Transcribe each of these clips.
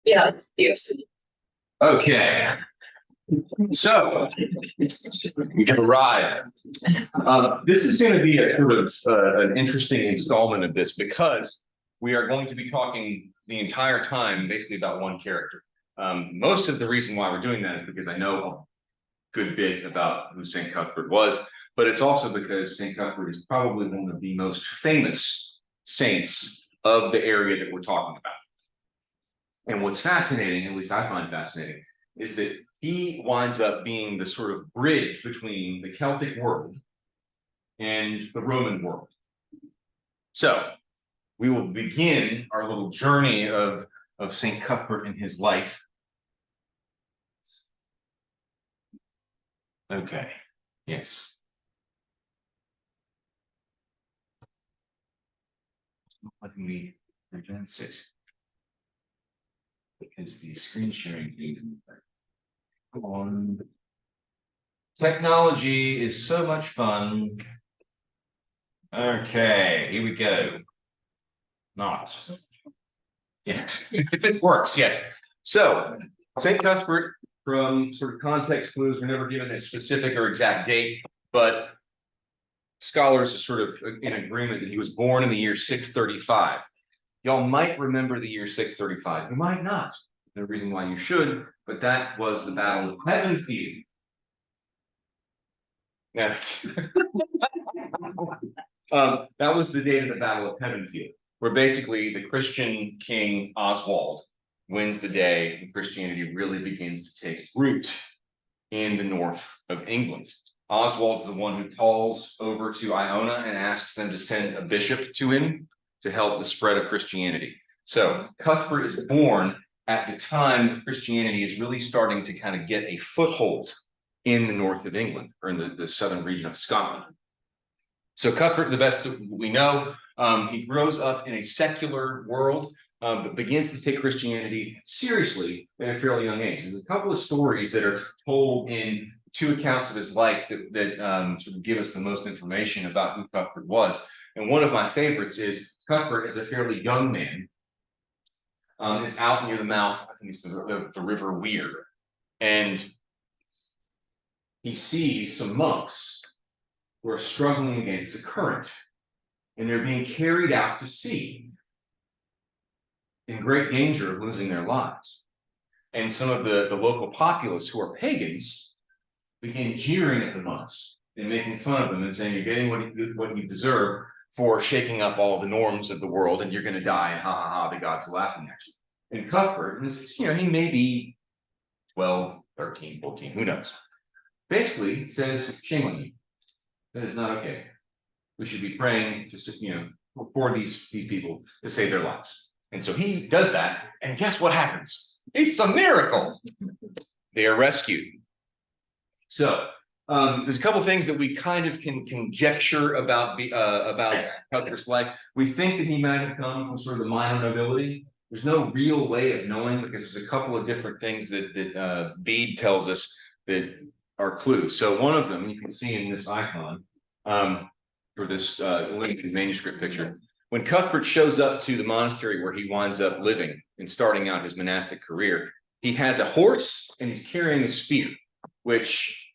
Yeah, yes. Okay. So we can arrive. This is going to be a sort of an interesting installment of this because we are going to be talking the entire time basically about one character. Most of the reason why we're doing that is because I know a good bit about who St. Cuthbert was, but it's also because St. Cuthbert is probably one of the most famous saints of the area that we're talking about. And what's fascinating, at least I find fascinating, is that he winds up being the sort of bridge between the Celtic world and the Roman world. So we will begin our little journey of St. Cuthbert and his life. Okay, yes. It's not letting me advance it because the screen sharing thing. Come on. Technology is so much fun. Okay, here we go. Not. Yes, if it works, yes. So, St. Cuthbert, from sort of context clues, we're never given a specific or exact date, but scholars are sort of in agreement that he was born in the year 635. Y'all might remember the year 635. You might not. No reason why you should, but that was the Battle of Heavenfield. Yes. That was the date of the Battle of Heavenfield, where basically the Christian king Oswald wins the day and Christianity really begins to take root in the north of England. Oswald's the one who calls over to Iona and asks them to send a bishop to him to help the spread of Christianity. So Cuthbert is born at the time that Christianity is really starting to kind of get a foothold in the north of England, or in the southern region of Scotland. So Cuthbert, the best that we know, he grows up in a secular world, but begins to take Christianity seriously at a fairly young age. There's a couple of stories that are told in two accounts of his life that sort of give us the most information about who Cuthbert was. And one of my favorites is Cuthbert, as a fairly young man, is out near the mouth, I think it's the River Wear, and he sees some monks who are struggling against the current, and they're being carried out to sea in great danger of losing their lives. And some of the local populace, who are pagans, begin jeering at the monks and making fun of them and saying, you're getting what you deserve for shaking up all the norms of the world, and you're going to die, and ha ha ha, the gods are laughing at you. And Cuthbert, and this is, he may be 12, 13, 14, who knows, basically says, shame on you. That is not okay. We should be praying to, for these people to save their lives. And so he does that, and guess what happens? It's a miracle. They are rescued. So there's a couple things that we kind of can conjecture about Cuthbert's life. We think that he might have come from sort of the minor nobility. There's no real way of knowing, because there's a couple of different things that Bede tells us that are clues. So one of them you can see in this icon, or this limited manuscript picture. When Cuthbert shows up to the monastery where he winds up living and starting out his monastic career, he has a horse and he's carrying a spear, which,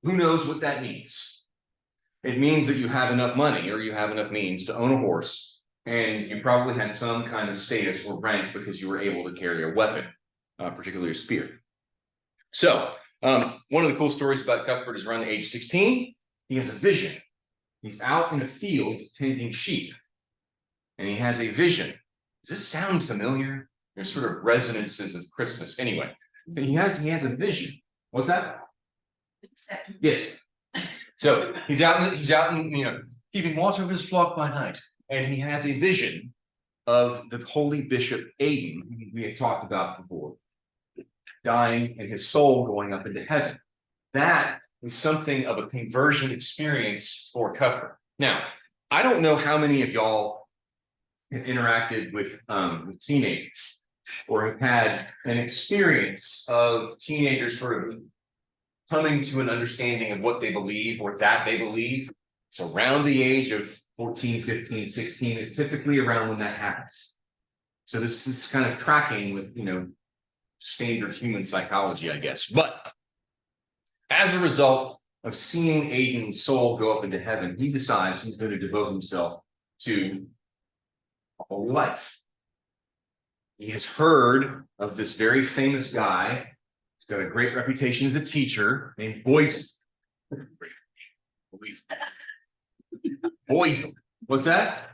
who knows what that means? It means that you have enough money or you have enough means to own a horse, and you probably had some kind of status or rank because you were able to carry a weapon, particularly a spear. So one of the cool stories about Cuthbert is around the age of 16, he has a vision. He's out in a field tending sheep, and he has a vision. Does this sound familiar? There's sort of resonances of Christmas. Anyway, he has a vision. What's that? Yes. So he's out in keeping watch over his flock by night, and he has a vision of the holy bishop Aidan, who we had talked about before, dying and his soul going up into heaven. That is something of a conversion experience for Cuthbert. Now, I don't know how many of y'all have interacted with teenagers or have had an experience of teenagers sort of coming to an understanding of what they believe or that they believe. So around the age of 14, 15, 16 is typically around when that happens. So this is kind of tracking with, standard human psychology, I guess. But as a result of seeing Aidan's soul go up into heaven, he decides he's going to devote himself to a holy life. He has heard of this very famous guy who's got a great reputation as a teacher named Boysen. Boysen. What's that?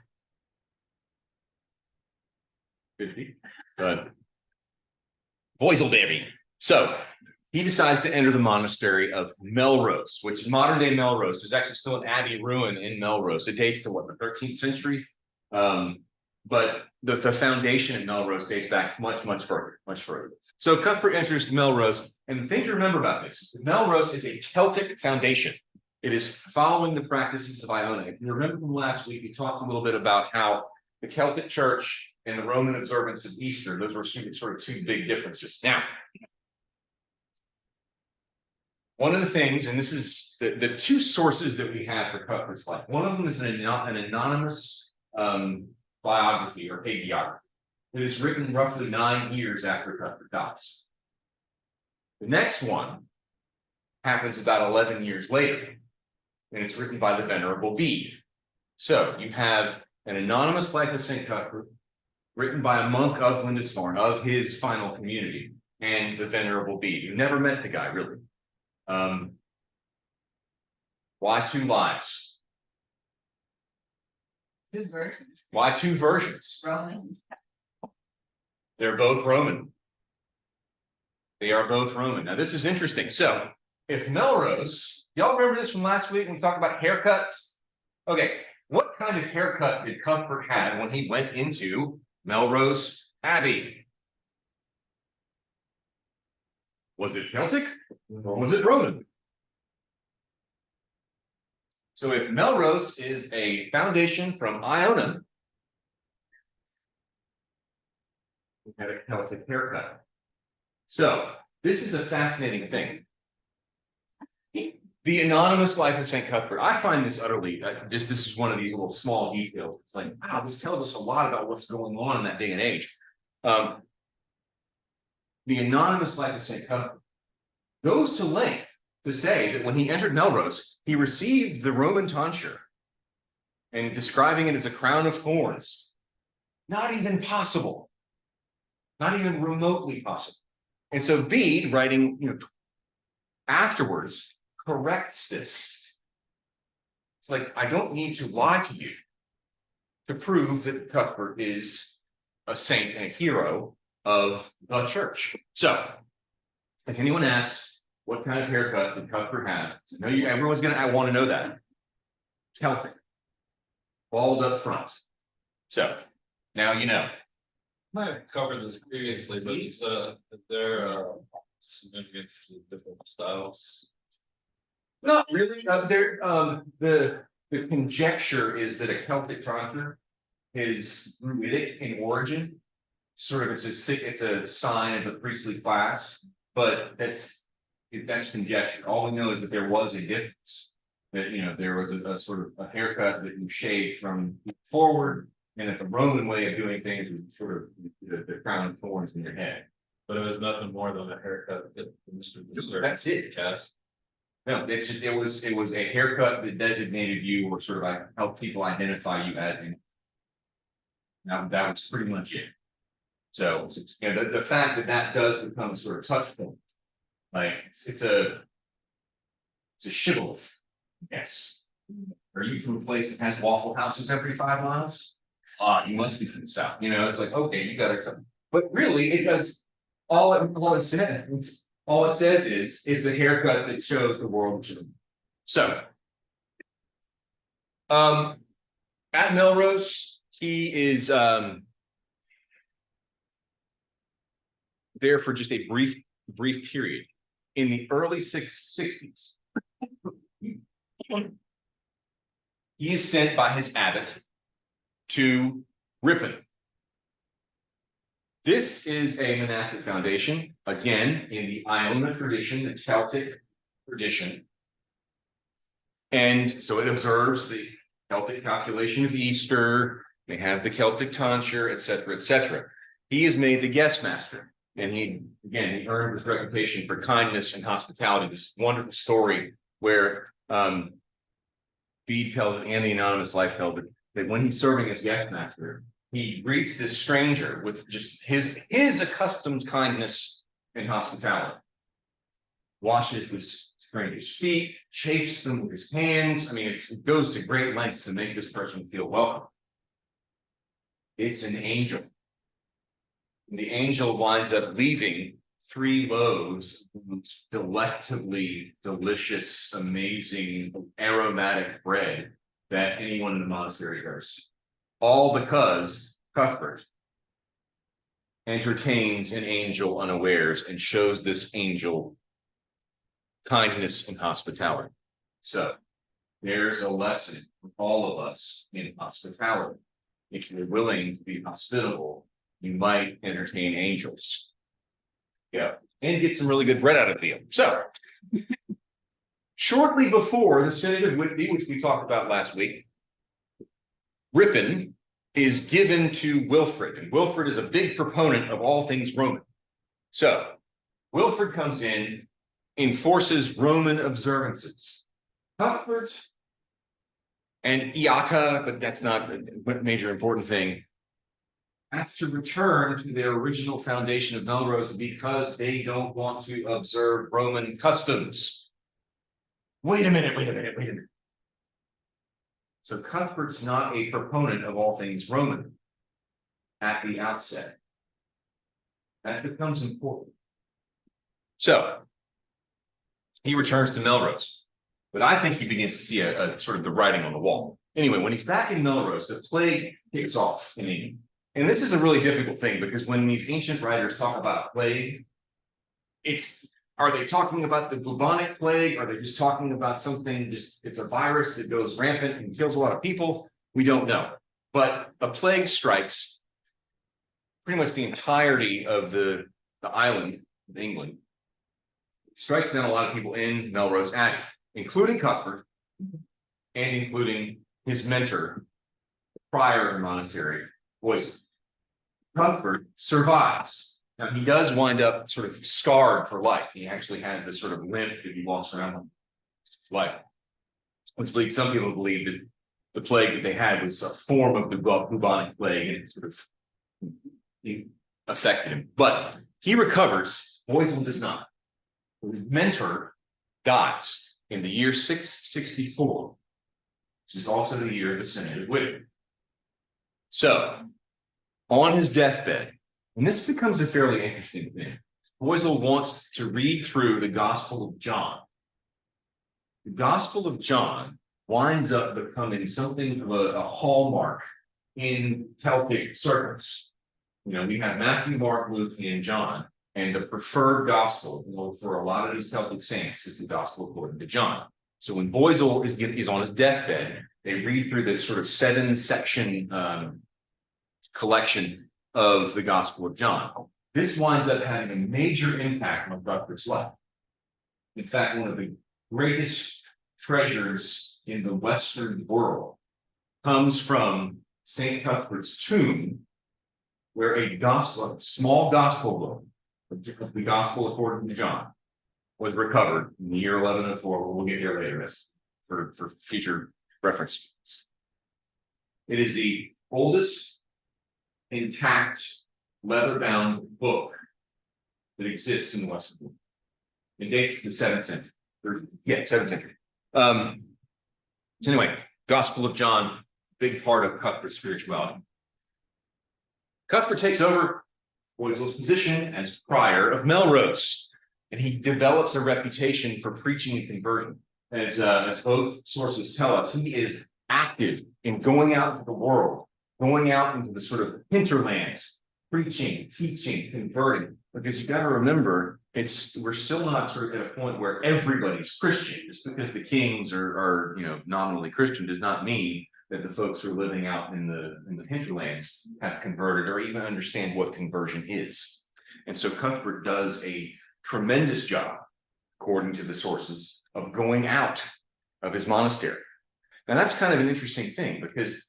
Good. Boyselderry. So he decides to enter the monastery of Melrose, which in modern day Melrose, there's actually still an abbey ruin in Melrose. It dates to what, the 13th century? But the foundation at Melrose dates back much, much further, much further. So Cuthbert enters Melrose, and the thing to remember about this is Melrose is a Celtic foundation. It is following the practices of Iona. If you remember from last week, we talked a little bit about how the Celtic Church and the Roman observance of Easter, those were sort of two big differences. Now, one of the things, and this is the two sources that we have for Cuthbert's life. One of them is an anonymous biography or hagiography. It is written roughly 9 years after Cuthbert dies. The next one happens about 11 years later, and it's written by the Venerable Bede. So you have an anonymous life of St. Cuthbert, written by a monk of Lindisfarne, of his final community, and the Venerable Bede. You never met the guy, really. Why two lives? Two versions. Why two versions? Romans. They're both Roman. They are both Roman. Now, this is interesting. So, if Melrose, y'all remember this from last week when we talked about haircuts? Okay, what kind of haircut did Cuthbert have when he went into Melrose Abbey? Was it Celtic or was it Roman? So if Melrose is a foundation from Iona, we had a Celtic haircut. So this is a fascinating thing. The anonymous life of St. Cuthbert. I find this utterly, this is one of these little small details. It's like, wow, this tells us a lot about what's going on in that day and age. The anonymous life of St. Cuthbert goes to length to say that when he entered Melrose, he received the Roman tonsure, and describing it as a crown of thorns. Not even possible. Not even remotely possible. And so Bede, writing, afterwards, corrects this. It's like, I don't need to lie to you to prove that Cuthbert is a saint and a hero of the church. So, if anyone asks, what kind of haircut did Cuthbert have? No, everyone's gonna want to know that. Celtic. Bald up front. So, now you know. Might have covered this previously, but is there significance to different styles? Not really. The conjecture is that a Celtic tonsure is Druidic in origin. Sort of, it's a sign of a priestly class, but that's conjecture. All we know is that there was a difference. That there was a sort of a haircut that you shaved from forward, and if the Roman way of doing things was sort of the crown of thorns in your head. But it was nothing more than a haircut that Mr. Butler. That's it. Cast. No, it's just it was a haircut that designated you or sort of helped people identify you as a. Now that was pretty much it. So the fact that that does become a sort of touch point, like it's a shibboleth. Yes. Are you from a place that has Waffle Houses every 5 miles? You must be from the South. It's like, okay, you got it. But really, it does all it says. All it says is it's a haircut that shows the world. So, at Melrose, he is there for just a brief period. In the early 60s, he is sent by his abbot to Ripon. This is a monastic foundation, again, in the Iona tradition, the Celtic tradition. And so it observes the Celtic calculation of Easter, they have the Celtic tonsure, etc., etc. he is made the guest master. And he earned his reputation for kindness and hospitality. This wonderful story where Bede tells it and the anonymous life tells it that when he's serving as guest master, he greets this stranger with just his accustomed kindness and hospitality. Washes this stranger's feet, chafes them with his hands. I mean, it goes to great lengths to make this person feel welcome. It's an angel. And the angel winds up leaving 3 loaves of delectably delicious, amazing, aromatic bread that anyone in the monastery has ever seen. All because Cuthbert entertains an angel unawares and shows this angel kindness and hospitality. So there's a lesson for all of us in hospitality. If you're willing to be hospitable, you might entertain angels. Yeah, and get some really good bread out of them. So, shortly before the Synod of Whitby, which we talked about last week, Ripon is given to Wilfrid, and Wilfrid is a big proponent of all things Roman. So, Wilfrid comes in, enforces Roman observances. Cuthbert and Iata, but that's not a major important thing, have to return to their original foundation of Melrose because they don't want to observe Roman customs. Wait a minute. So Cuthbert's not a proponent of all things Roman at the outset. That becomes important. So he returns to Melrose, but I think he begins to see a sort of the writing on the wall. Anyway, when he's back in Melrose, the plague kicks off in England. And this is a really difficult thing because when these ancient writers talk about plague, are they talking about the bubonic plague? Are they just talking about something, it's a virus that goes rampant and kills a lot of people? We don't know. But a plague strikes pretty much the entirety of the island of England. It strikes down a lot of people in Melrose Abbey, including Cuthbert and including his mentor, the prior of the monastery, Poison. Cuthbert survives. Now, he does wind up sort of scarred for life. He actually has this sort of limp that he walks around his life, which leads some people to believe that the plague that they had was a form of the bubonic plague and it sort of affected him. But he recovers. Poison does not. His mentor dies in the year 664, which is also the year of the Synod of Whitby. So, on his deathbed, and this becomes a fairly interesting thing, Poisel wants to read through the Gospel of John. The Gospel of John winds up becoming something of a hallmark in Celtic circles. You know, we have Matthew, Mark, Luke, and John, and the preferred gospel for a lot of these Celtic saints is the Gospel according to John. So when Poisel is on his deathbed, they read through this sort of 7-section collection of the Gospel of John. This winds up having a major impact on Cuthbert's life. In fact, one of the greatest treasures in the Western world comes from St. Cuthbert's tomb, where a small gospel book of the Gospel according to John was recovered in the year 1104. We'll get there later for future reference. It is the oldest intact leather-bound book that exists in the Western world. It dates to the 7th century. 7th century. So anyway, Gospel of John, big part of Cuthbert's spirituality. Cuthbert takes over Poisel's position as prior of Melrose, and he develops a reputation for preaching and conversion. As both sources tell us, he is active in going out into the world, going out into the sort of hinterlands, preaching, teaching, converting. Because you got to remember, we're still not sort of at a point where everybody's Christian. Just because the kings are nominally Christian does not mean that the folks who are living out in the hinterlands have converted or even understand what conversion is. And so Cuthbert does a tremendous job, according to the sources, of going out of his monastery. Now that's kind of an interesting thing, because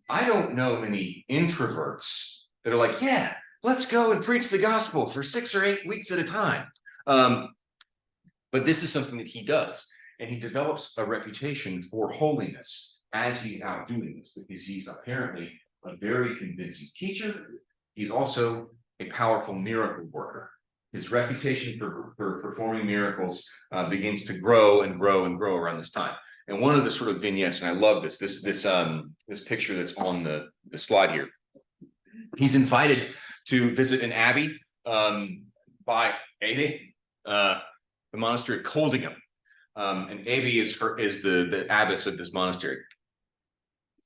I don't know many introverts that are like, yeah, let's go and preach the gospel for 6 or 8 weeks at a time. But this is something that he does, and he develops a reputation for holiness as he's out doing this, because he's apparently a very convincing teacher. He's also a powerful miracle worker. His reputation for performing miracles begins to grow and grow and grow around this time. And one of the sort of vignettes, and I love this picture that's on the slide here. He's invited to visit an abbey by Aidan, the monastery of Coldingham. And Aidan is the abbess of this monastery.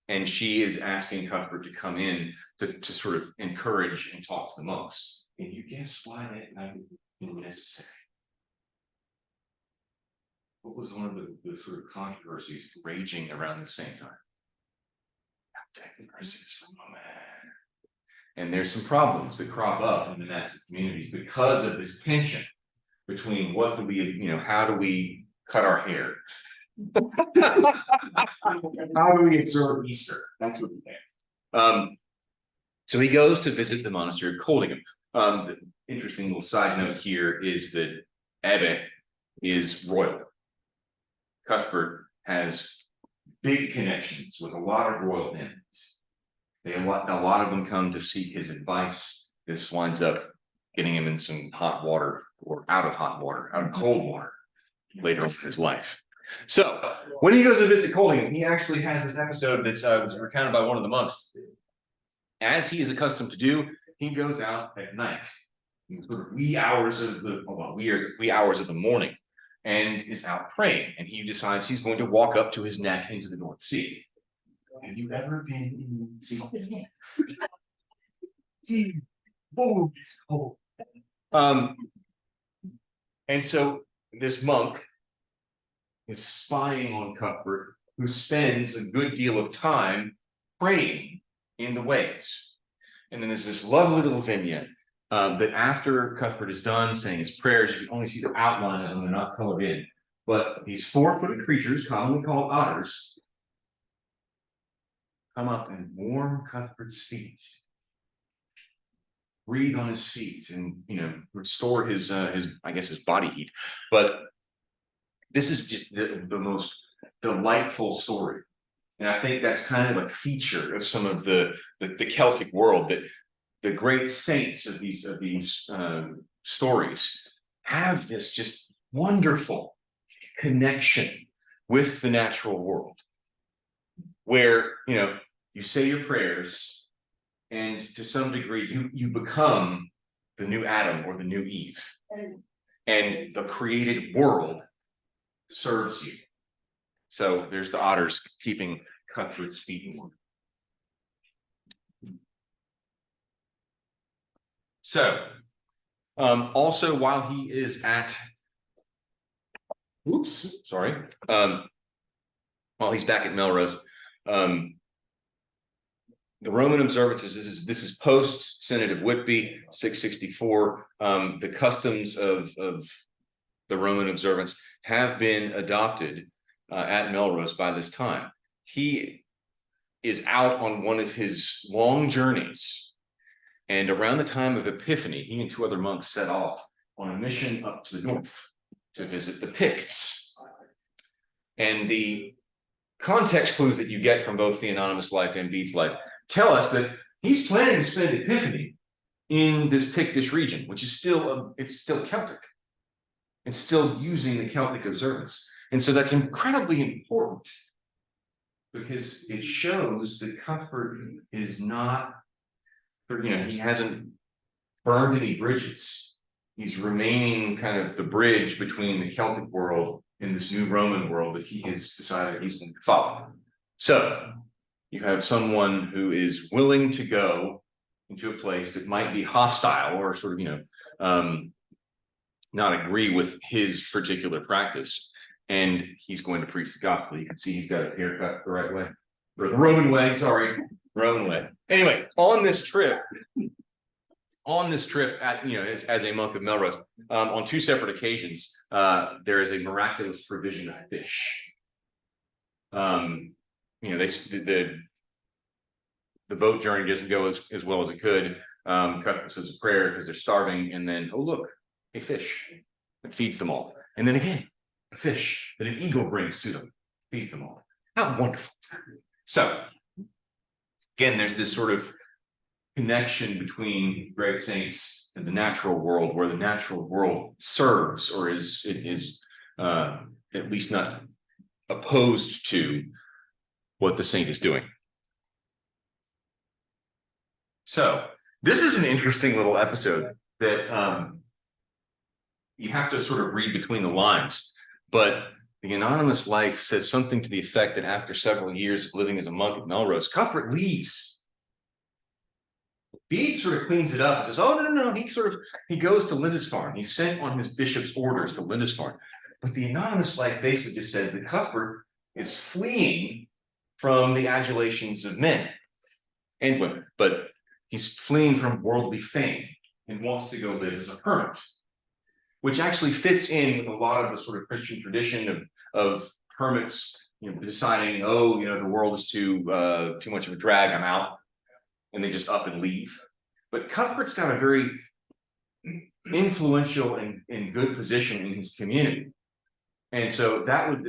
And she is asking Cuthbert to come in to sort of encourage and talk to the monks. Can you guess why that might be necessary? What was one of the sort of controversies raging around the same time? Technocracies for a moment. And there's some problems that crop up in the monastic communities because of this tension between what do we, how do we cut our hair? How do we observe Easter? That's what we think. So he goes to visit the monastery of Coldingham. The interesting little side note here is that Abbe is royal. Cuthbert has big connections with a lot of royal families. A lot of them come to seek his advice. This winds up getting him in some hot water, or out of cold water later in his life. So when he goes to visit Coldingham, he actually has this episode that's was recounted by one of the monks. As he is accustomed to do, he goes out at night, sort of wee hours of the morning, and is out praying. And he decides he's going to walk up to his neck into the North Sea. Have you ever been in the sea? Oh, it's cold. And so this monk is spying on Cuthbert, who spends a good deal of time praying in the waves. And then there's this lovely little vignette that after Cuthbert is done saying his prayers, you can only see the outline of them, they're not colored in. But these 4-footed creatures, commonly called otters, come up and warm Cuthbert's feet, breathe on his feet, and restore his body heat. But this is just the most delightful story. And I think that's kind of a feature of some of the Celtic world, that the great saints of these stories have this just wonderful connection with the natural world, where you say your prayers, and to some degree you become the new Adam or the new Eve, and the created world serves you. So there's the otters keeping Cuthbert's feet warm. So also while he is at while he's back at Melrose, the Roman observances, this is post Synod of Whitby, 664. The customs of the Roman observance have been adopted at Melrose by this time. He is out on one of his long journeys, and around the time of Epiphany, he and 2 other monks set off on a mission up to the north to visit the Picts. And the context clues that you get from both the anonymous life and Bede's life tell us that he's planning to spend Epiphany in this Pictish region, which is still Celtic. It's still using the Celtic observance. And so that's incredibly important, because it shows that Cuthbert is not, he hasn't burned any bridges. He's remaining kind of the bridge between the Celtic world and this new Roman world that he has decided he's going to follow. So you have someone who is willing to go into a place that might be hostile, or sort of, not agree with his particular practice, and he's going to preach the gospel. You can see he's got a haircut the right way, or the Roman way, Roman way. Anyway, on this trip at, as a monk of Melrose, on 2 separate occasions, there is a miraculous provision of fish. The the boat journey doesn't go as well as it could. Cuthbert says a prayer because they're starving, and then, oh look, a fish that feeds them all. And then again, a fish that an eagle brings to them, feeds them all. How wonderful. So again, there's this sort of connection between great saints and the natural world, where the natural world serves or is at least not opposed to what the saint is doing. So this is an interesting little episode that you have to sort of read between the lines. But the anonymous life says something to the effect that after several years of living as a monk at Melrose, Cuthbert leaves. Bede sort of cleans it up and says, oh, no. He goes to Lindisfarne. He's sent on his bishop's orders to Lindisfarne. But the anonymous life basically just says that Cuthbert is fleeing from the adulations of men and women, but he's fleeing from worldly fame and wants to go live as a hermit, which actually fits in with a lot of the sort of Christian tradition of hermits, deciding, oh, the world is too much of a drag, I'm out, and they just up and leave. But Cuthbert's got a very influential and good position in his community, and so that would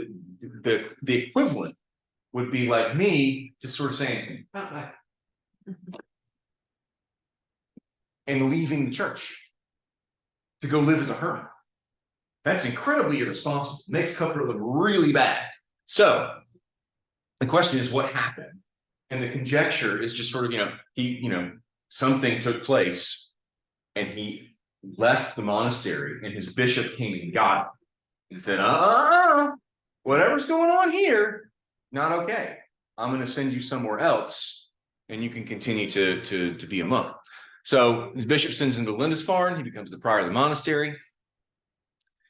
the equivalent would be like me just sort of saying bye and leaving the church to go live as a hermit. That's incredibly irresponsible. Makes Cuthbert look really bad. So the question is, what happened? And the conjecture is just sort of, something took place and he left the monastery, and his bishop came and got him and said, whatever's going on here, not okay. I'm going to send you somewhere else and you can continue to be a monk. So his bishop sends him to Lindisfarne. He becomes the prior of the monastery.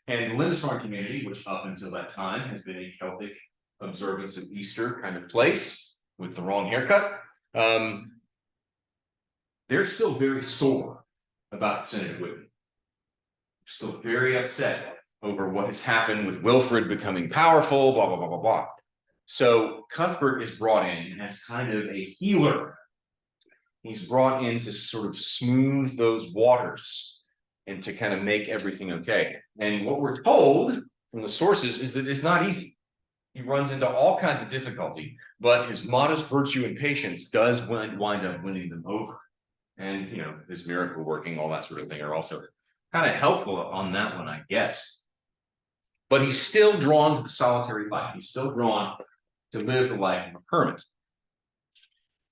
And the Lindisfarne community, which up until that time has been a Celtic observance of Easter kind of place with the wrong haircut, they're still very sore about the Synod of Whitby. Still very upset over what has happened with Wilfrid becoming powerful, blah, blah, blah, blah, blah. So Cuthbert is brought in as kind of a healer. He's brought in to sort of smooth those waters and to kind of make everything okay. And what we're told from the sources is that it's not easy. He runs into all kinds of difficulty, but his modest virtue and patience does wind up winning them over. And, his miracle working, all that sort of thing are also kind of helpful on that one, I guess. But he's still drawn to the solitary life. He's still drawn to live the life of a hermit.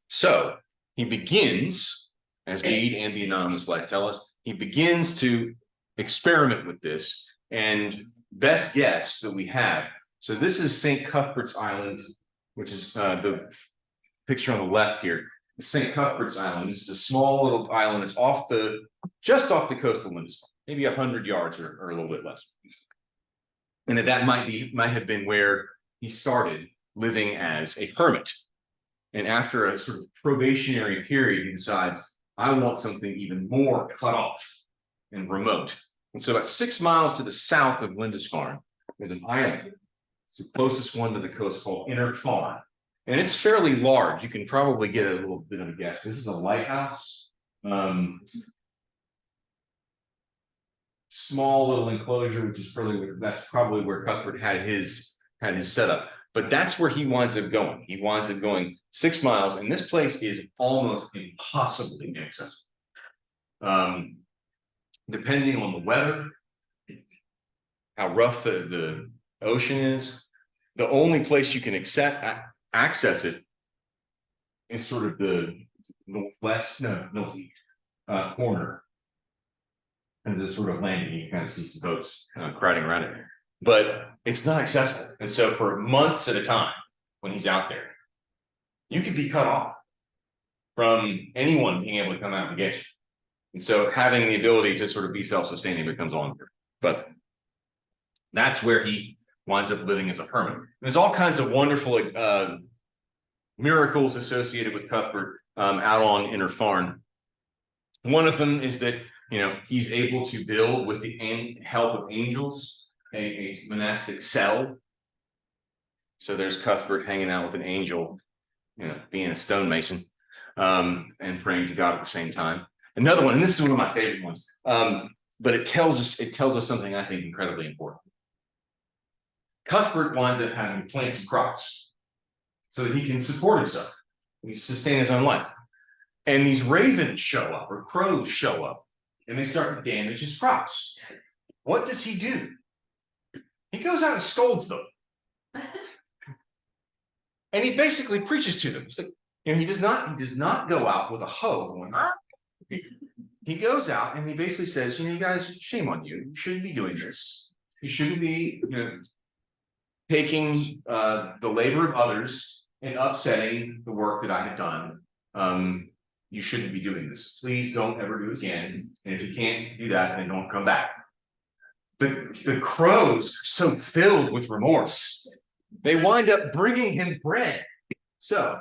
So he begins, as Bede and the anonymous life tell us, he begins to experiment with this. And best guess that we have, so this is St. Cuthbert's Island, which is the picture on the left here. St. Cuthbert's Island. This is a small little island. It's just off the coast of Lindisfarne, maybe 100 yards or a little bit less. And that might have been where he started living as a hermit. And after a sort of probationary period, he decides, I want something even more cut off and remote. And so about 6 miles to the south of Lindisfarne, there's an island. It's the closest one to the coast, called Lindisfarne. And it's fairly large. You can probably get a little bit of a guess. This is a lighthouse. Small little enclosure, which is that's probably where Cuthbert had his setup. But that's where he winds up going. He winds up going 6 miles, and this place is almost impossibly inaccessible. Depending on the weather, how rough the ocean is, the only place you can access it is sort of the northeast corner. And the sort of landing, you kind of see some boats crowding around it. But it's not accessible. And so for months at a time, when he's out there, you could be cut off from anyone being able to come out and get you. And so having the ability to sort of be self-sustaining becomes all important. But that's where he winds up living as a hermit. There's all kinds of wonderful miracles associated with Cuthbert out on Lindisfarne. One of them is that he's able to build, with the help of angels, a monastic cell. So there's Cuthbert hanging out with an angel, being a stonemason. and praying to God at the same time. Another one, and this is one of my favorite ones, but it tells us something I think incredibly important. Cuthbert winds up having to plant some crops so that he can support himself, he sustain his own life. And these ravens show up, or crows show up, and they start to damage his crops. What does he do? He goes out and scolds them. And he basically preaches to them. It's like, he does not go out with a hoe going, ah. He goes out and he basically says, you guys, shame on you. You shouldn't be doing this. You shouldn't be, taking the labor of others and upsetting the work that I have done. You shouldn't be doing this. Please don't ever do it again. And if you can't do that, then don't come back. The crows are so filled with remorse, they wind up bringing him bread. So,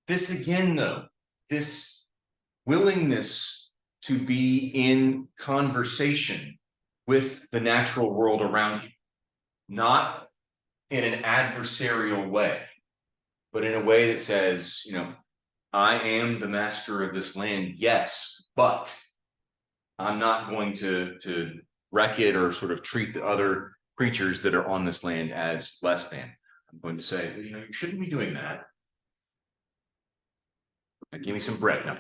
this again, though, this willingness to be in conversation with the natural world around you, not in an adversarial way, but in a way that says, I am the master of this land, yes, but I'm not going to wreck it or sort of treat the other creatures that are on this land as less than. I'm going to say, you shouldn't be doing that. Give me some bread. No.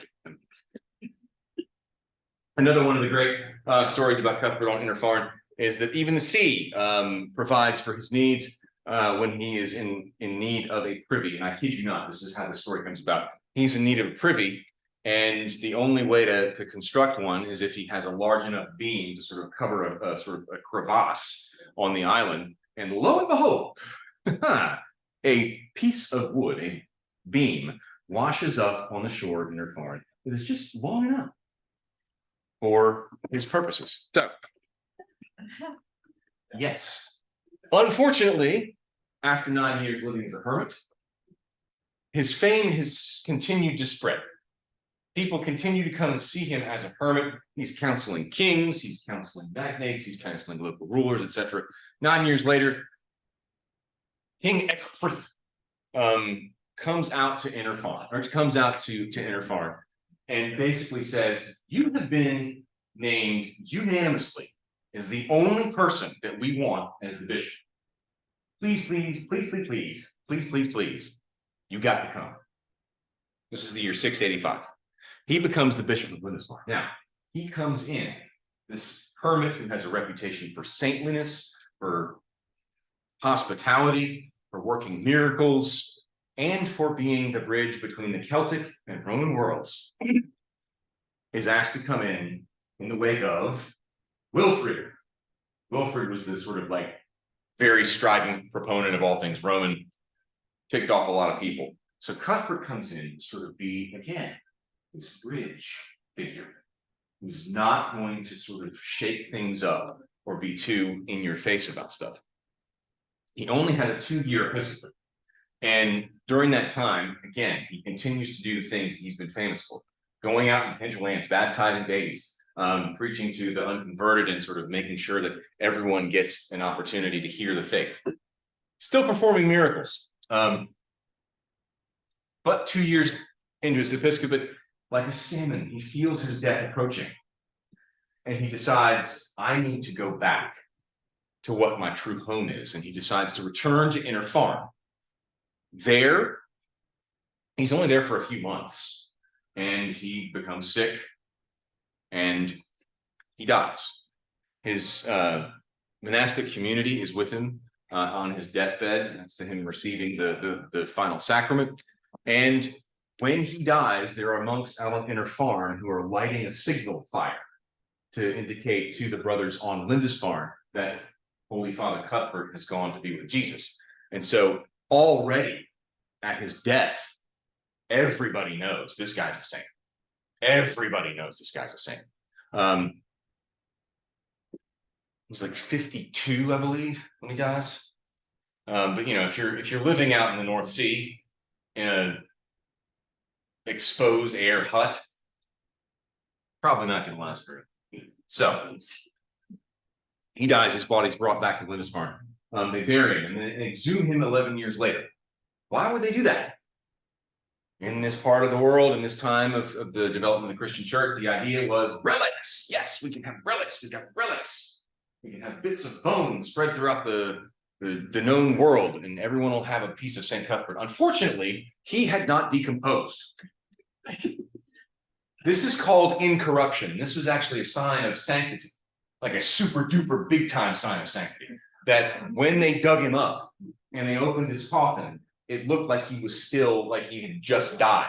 Another one of the great stories about Cuthbert on Lindisfarne is that even the sea provides for his needs when he is in need of a privy. And I kid you not, this is how the story comes about. He's in need of a privy, and the only way to construct one is if he has a large enough beam to sort of cover a sort of a crevasse on the island. And lo and behold, a piece of wood, a beam, washes up on the shore of Lindisfarne. It is just long enough for his purposes. So, yes. Unfortunately, after 9 years living as a hermit, his fame has continued to spread. People continue to come and see him as a hermit. He's counseling kings, he's counseling magnates, he's counseling local rulers, etc. 9 years later, King Ecgbert comes out to Lindisfarne, or comes out to Lindisfarne, and basically says, you have been named unanimously as the only person that we want as the bishop. Please, please, please, please, please, please, please, please, you got to come. This is the year 685. He becomes the bishop of Lindisfarne. Now, he comes in, this hermit who has a reputation for saintliness, for hospitality, for working miracles, and for being the bridge between the Celtic and Roman worlds, is asked to come in the wake of Wilfrid. Wilfrid was the sort of very strident proponent of all things Roman, ticked off a lot of people. So Cuthbert comes in to sort of be, again, this bridge figure who's not going to sort of shake things up or be too in your face about stuff. He only has a 2-year episcopate. And during that time, again, he continues to do the things he's been famous for. Going out in hedge lands, baptizing babies, preaching to the unconverted, and sort of making sure that everyone gets an opportunity to hear the faith. Still performing miracles. But 2 years into his episcopate, like a salmon, he feels his death approaching. And he decides, I need to go back to what my true home is. And he decides to return to Lindisfarne. There, he's only there for a few months, and he becomes sick, and he dies. His monastic community is with him on his deathbed. That's to him receiving the final sacrament. And when he dies, there are monks out on Lindisfarne who are lighting a signal fire to indicate to the brothers on Lindisfarne that Holy Father Cuthbert has gone to be with Jesus. And so already at his death, everybody knows this guy's a saint. Everybody knows this guy's a saint. He's like 52, I believe, when he dies. But if you're living out in the North Sea in an exposed air hut, probably not going to last very long. So he dies. His body's brought back to Lindisfarne. They bury him and they exhume him 11 years later. Why would they do that? in this part of the world, in this time of the development of the Christian church, the idea was relics. Yes, we can have relics. We got relics. We can have bits of bone spread throughout the known world, and everyone will have a piece of St. Cuthbert. Unfortunately, he had not decomposed. This is called incorruption. This was actually a sign of sanctity, like a super duper big time sign of sanctity. That when they dug him up and they opened his coffin, it looked like he was still, like he had just died.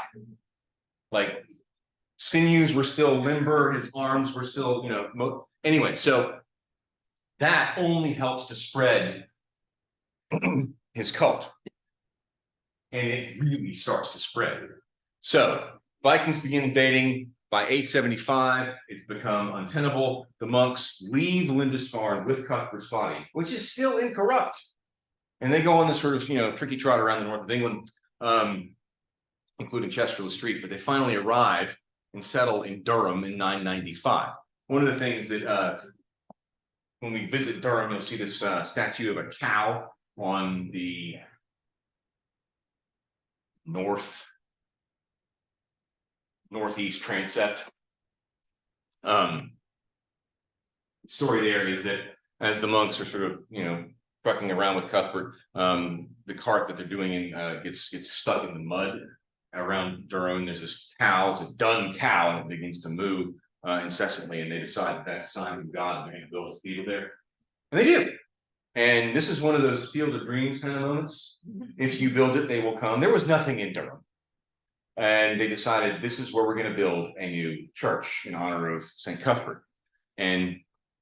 Like sinews were still limber, his arms were still, you know, anyway, so that only helps to spread his cult. And it really starts to spread. So Vikings begin invading. By 875, it's become untenable. The monks leave Lindisfarne with Cuthbert's body, which is still incorrupt. And they go on this sort of, you know, tricky trot around the north of England, including Chester-le-Street, but they finally arrive and settle in Durham in 995. One of the things that when we visit Durham, you'll see this statue of a cow on the northeast transept. Story there is that as the monks are sort of, you know, trucking around with Cuthbert, the cart that they're doing in gets stuck in the mud around Durham. There's this cow, it's a dun cow, and it begins to moo incessantly, and they decide that that's a sign from God, and they're going to build a field there, and they do. And this is one of those field of dreams kind of moments. If you build it, they will come. There was nothing in Durham. And they decided this is where we're going to build a new church in honor of St. Cuthbert. And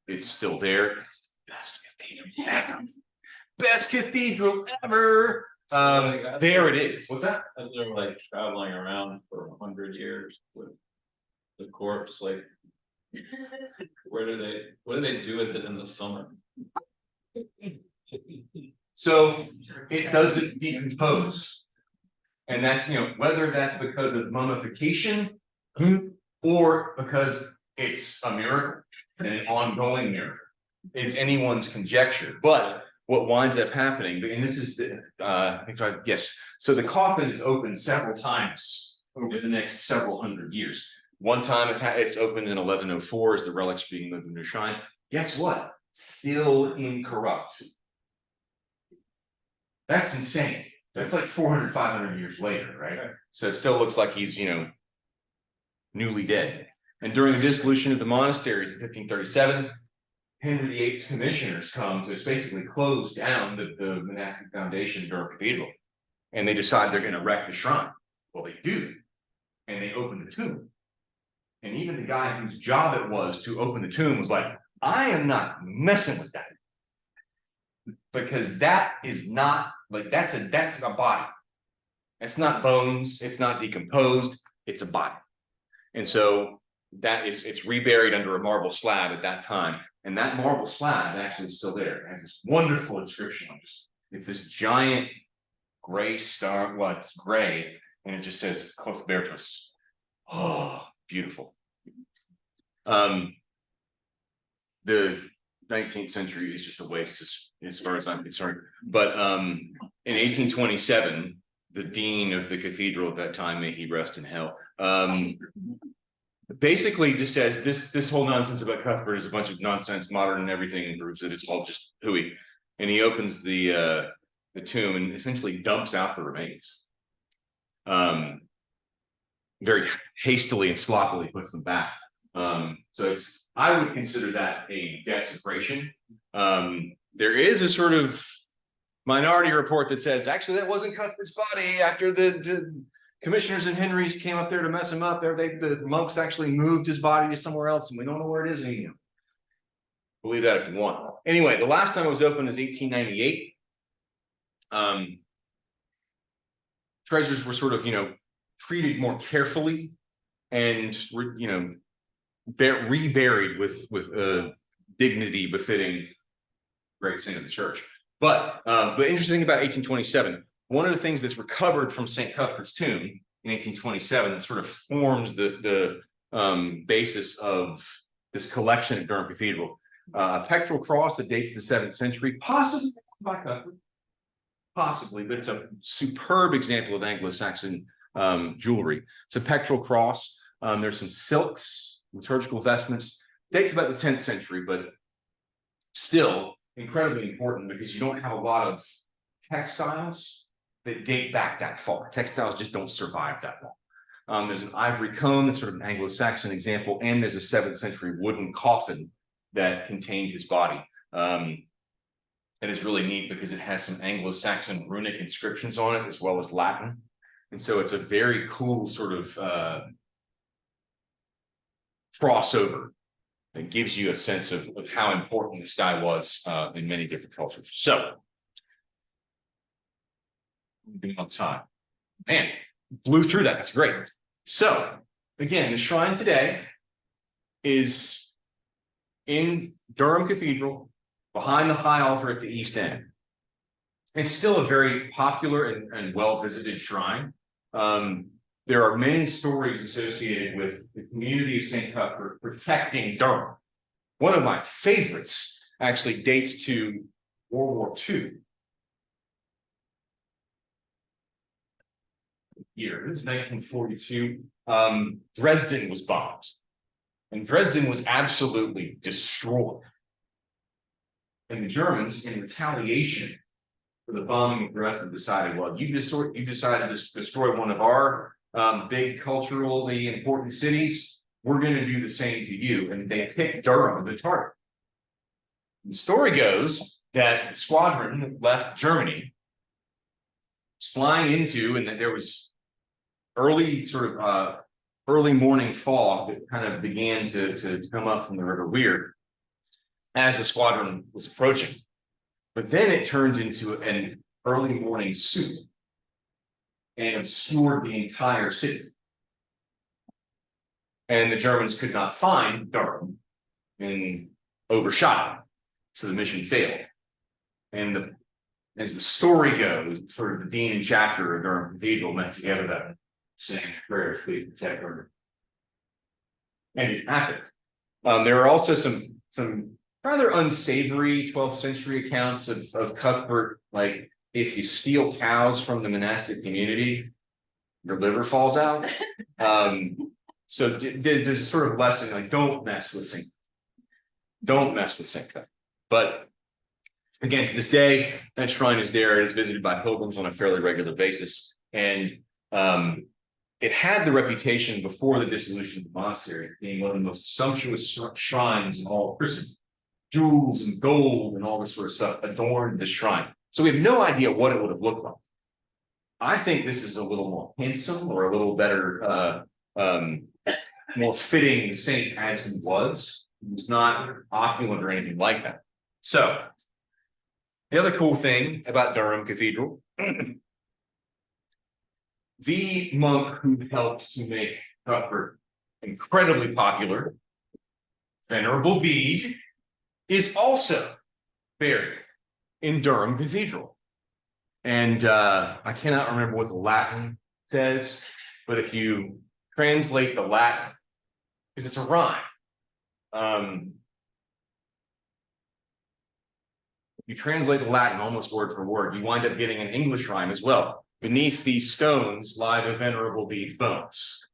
it's still there. It's the best cathedral ever. Best cathedral ever. There it is. What's that? As they're like traveling around for 100 years with the corpse, like what do they do with it in the summer? So it doesn't decompose. And that's, you know, whether that's because of mummification or because it's a miracle, an ongoing miracle. It's anyone's conjecture. But what winds up happening, and this is the, yes, so the coffin is opened several times over the next several hundred years. One time it's opened in 1104 as the relics being moved into shrine. Guess what? Still incorrupt. That's insane. That's like 400, 500 years later, right? So it still looks like he's, you know, newly dead. And during the dissolution of the monasteries in 1537, Henry VIII's commissioners come to basically close down the monastic foundation of Durham Cathedral. And they decide they're going to wreck the shrine. Well, they do. And they open the tomb. And even the guy whose job it was to open the tomb was like, I am not messing with that. Because that is not, like, that's a body. It's not bones, it's not decomposed, it's a body. And so that is, it's reburied under a marble slab at that time. And that marble slab actually is still there. It has this wonderful inscription on it. It's this giant gray star, well, it's gray, and it just says Cuthbert. Oh, beautiful. The 19th century is just a waste as far as I'm concerned. But in 1827, the dean of the cathedral at that time, may he rest in hell, basically just says this whole nonsense about Cuthbert is a bunch of nonsense, modern and everything, and proves that it's all just hooey. And he opens the tomb and essentially dumps out the remains. Very hastily and sloppily puts them back. So I would consider that a desecration. There is a sort of minority report that says actually that wasn't Cuthbert's body. After the commissioners and Henry came up there to mess him up, the monks actually moved his body to somewhere else, and we don't know where it is anymore. Believe that if you want. Anyway, the last time it was opened is 1898. Treasures were sort of, you know, treated more carefully and, you know, reburied with dignity befitting great saint of the church. But the interesting thing about 1827, one of the things that's recovered from St. Cuthbert's tomb in 1827 that sort of forms the basis of this collection at Durham Cathedral, a pectoral cross that dates to the 7th century, possibly by Cuthbert, possibly, but it's a superb example of Anglo-Saxon jewelry. It's a pectoral cross. There's some silks, liturgical vestments. Dates about the 10th century, but still incredibly important because you don't have a lot of textiles that date back that far. Textiles just don't survive that long. There's an ivory cone, that's sort of an Anglo-Saxon example, and there's a 7th century wooden coffin that contained his body. It is really neat because it has some Anglo-Saxon runic inscriptions on it as well as Latin. And so it's a very cool sort of crossover that gives you a sense of how important this guy was in many different cultures. So, being on time. Man, blew through that. That's great. So, again, the shrine today is in Durham Cathedral, behind the high altar at the east end. It's still a very popular and well-visited shrine. There are many stories associated with the community of St. Cuthbert protecting Durham. One of my favorites actually dates to World War II. Year, it was 1942. Dresden was bombed, and Dresden was absolutely destroyed. And the Germans, in retaliation for the bombing of Dresden, decided, well, you decided to destroy one of our big culturally important cities. We're going to do the same to you. And they picked Durham as a target. The story goes that the squadron that left Germany was flying into, and that there was early morning fog that kind of began to come up from the River Weir as the squadron was approaching. But then it turned into an early morning soup and obscured the entire city. And the Germans could not find Durham and overshot it. So the mission failed. And as the story goes, sort of the dean and chapter of Durham Cathedral met together that saying prayer for the protect Durham. And it happened. There are also some rather unsavory 12th century accounts of Cuthbert, like if you steal cows from the monastic community, your liver falls out. So there's a sort of lesson like don't mess with St. Cuthbert. But again, to this day, that shrine is there. It is visited by pilgrims on a fairly regular basis, and it had the reputation before the dissolution of the monastery being one of the most sumptuous shrines in all of Christendom. Jewels and gold and all this sort of stuff adorned the shrine. So we have no idea what it would have looked like. I think this is a little more handsome or a little better, more fitting the saint as he was. He was not opulent or anything like that. So the other cool thing about Durham Cathedral, the monk who helped to make Cuthbert incredibly popular, Venerable Bede, is also buried in Durham Cathedral. And I cannot remember what the Latin says, but if you translate the Latin, because it's a rhyme, if you translate the Latin almost word for word, you wind up getting an English rhyme as well. Beneath these stones lie the Venerable Bede's bones.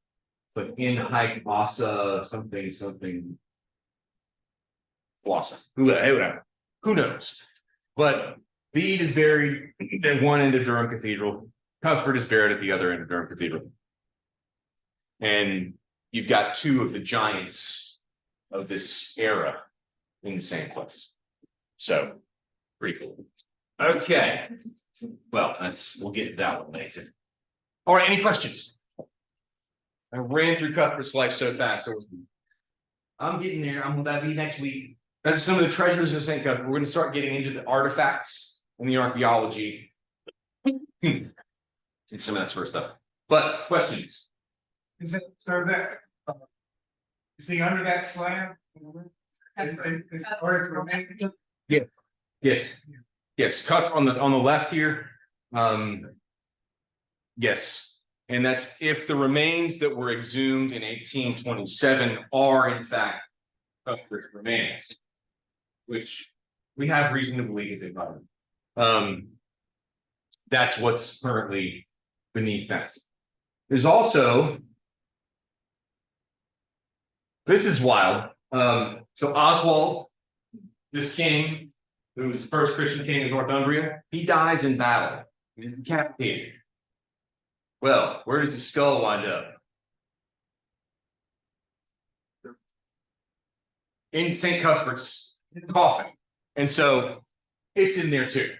It's like in haec massa something Flossa. Who knows? But Bede is buried at one end of Durham Cathedral. Cuthbert is buried at the other end of Durham Cathedral. And you've got two of the giants of this era in the same place. So, pretty cool. Okay. Well, we'll get to that one later. All right, any questions? I ran through Cuthbert's life so fast. I'm getting there. That'll be next week. That's some of the treasures of St. Cuthbert. We're going to start getting into the artifacts and the archaeology and some of that sort of stuff. But questions? Is it is he under that slab? Or remaining? Yes. Cut on the left here. Yes, and that's if the remains that were exhumed in 1827 are in fact Cuthbert's remains, which we have reason to believe they are. That's what's currently beneath that. There's also. This is wild. So Oswald, this king, who was the first Christian king of Northumbria, he dies in battle. He's decapitated. Well, where does his skull wind up? In St. Cuthbert's coffin. And so it's in there too.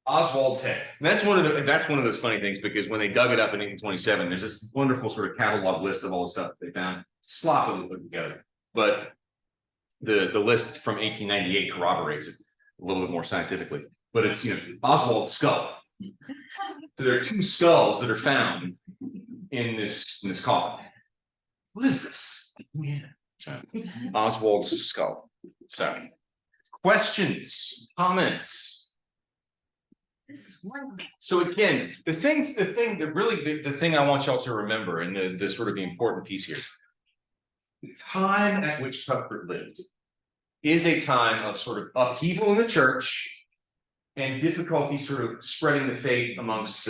Oswald's head. And that's one of those funny things, because when they dug it up in 1827, there's this wonderful sort of catalog list of all the stuff they found. Sloppily put together. But the list from 1898 corroborates it a little bit more scientifically. But it's, Oswald's skull. So there are two skulls that are found in this coffin. What is this? Yeah. So, Oswald's skull. So, questions, comments. So again, the thing I want y'all to remember, and the sort of the important piece here, the time at which Cuthbert lived is a time of sort of upheaval in the church and difficulty sort of spreading the faith amongst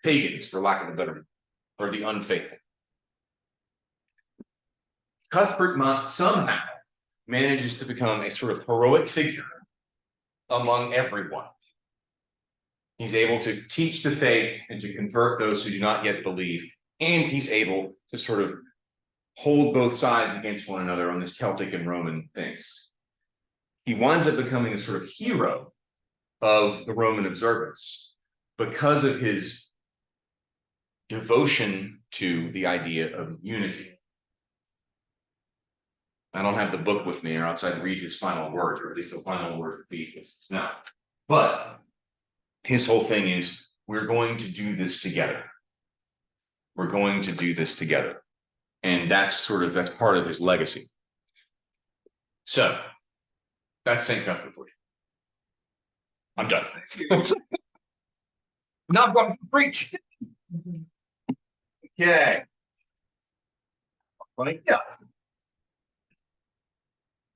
pagans, for lack of a better word, or the unfaithful. Cuthbert somehow manages to become a sort of heroic figure among everyone. He's able to teach the faith and to convert those who do not yet believe. And he's able to sort of hold both sides against one another on this Celtic and Roman thing. He winds up becoming a sort of hero of the Roman observance because of his devotion to the idea of unity. I don't have the book with me, or else I'd read his final words, or at least the final words of Thesis. No. But his whole thing is, we're going to do this together. We're going to do this together. And that's part of his legacy. So that's St. Cuthbert for you. I'm done. Now I'm going to preach. Okay. Funny? Yeah.